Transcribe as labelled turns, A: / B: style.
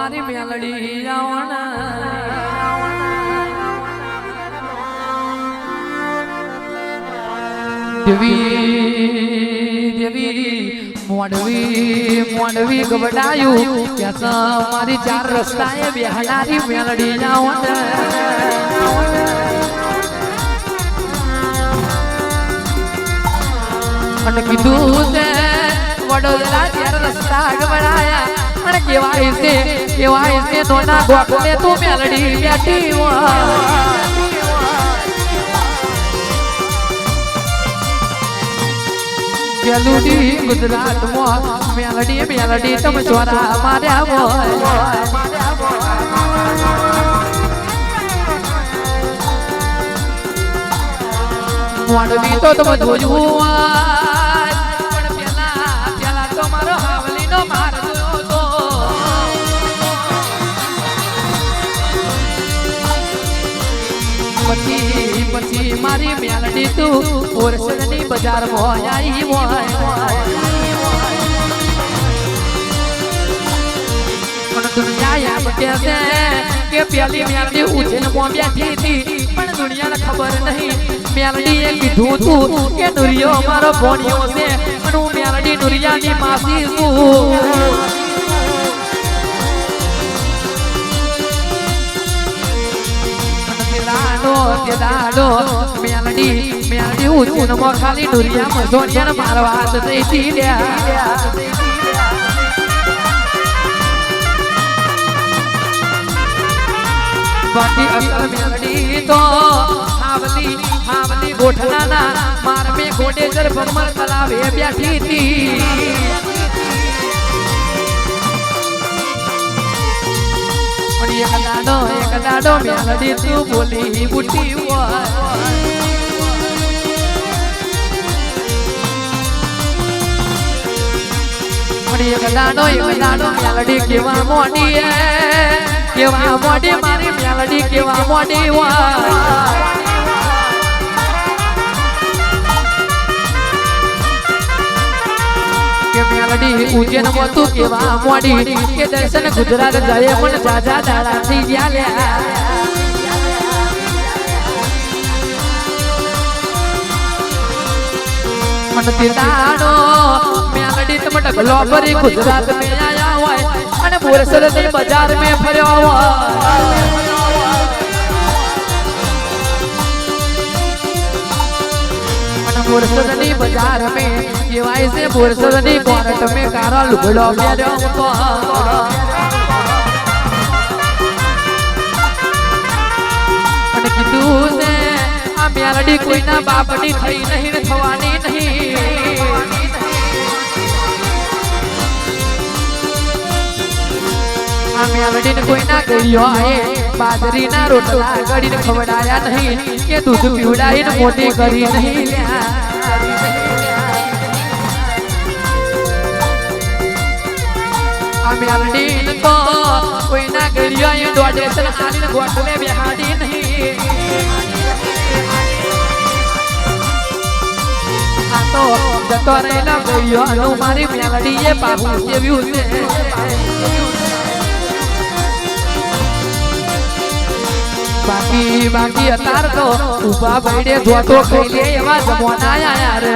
A: મારી મેલડી દેવી દેવી મોડવી મોડવી ગબડાયું ત્યાં મારી ચાર રસ્તાએ બેહનારી મેલડી અને કીધું છે વડોદરા ચાર રસ્તા ગબડાયા અને કેવાય છે નોના ગોખલે તું મેલડી બેઠી ગેલુડી ગુજરાત માં મેલડી મેલડી તમે ચોરા માર્યા મોડવી તો તમે જોયું પણ પેલા તો મારો હાવલી નો માર જોયો તો પછી મારી મેલડી તું ઓરસદની બજાર માં આવી પણ દુનિયા એમ કે છે કે પેલી મેલડી ઉજ્જૈન માં બેઠી હતી પણ દુનિયાને ખબર નહીં મેલડીએ કીધું તું કે નુરિયો મારો ભોણિયો છે અને હું મેલડી નુરિયાની માસી છું દાડો મેલડી ઉજ્જૈન માં ખાલી નુરિયા મજોનિયા મારવા જતી હતી બાકી અસલ મેલડી તો હાવલી ગોઠલાના મારમે ગોડેજર ભમર તલાવે બેઠી હતી એક દાડો મેલડી તું બોલી બુટી એક દાડો મેલડી કેવા મોડી મારી મેલડી કેવા મોડી કે મેલડી ઉજ્જૈન માં તું કેવા મોડી કે દર્શન ગુજરાત જાય પણ જાજા દાડા થઈ ગયા મને દાડો મેલડી તમે ઢગલો ભરી ગુજરાત में आया હોય અને બોરસદ ની બજાર में ફર્યો હોય बोरसद ની બજાર में કેવાય છે બોરસદ ની કોર્ટ में કારો લુગડો પહેર્યો હતો અને કીધું છે આ મેલડી કોઈના બાપની થઈ નહીં ને થવાની નહીં આ મેલડી ને કોઈના ગયો હે બાજરીના રોટલા ગળીને ખવડાયા નહીં કે દૂધ પીવડાવીને મોટી કરી નહીં આ મેલડી તો કોઈના ગળિયો ડોડેશન આલીને ગોઠલે બેહાડી નહીં આ તો જતો રહેલા ગળિયો મારી મેલડીએ બાબુ જેવ્યું છે બાકી અતાર તો ઉભા ભાઈડે જોતો ખાઈ લે એવા જમવાના આયા રે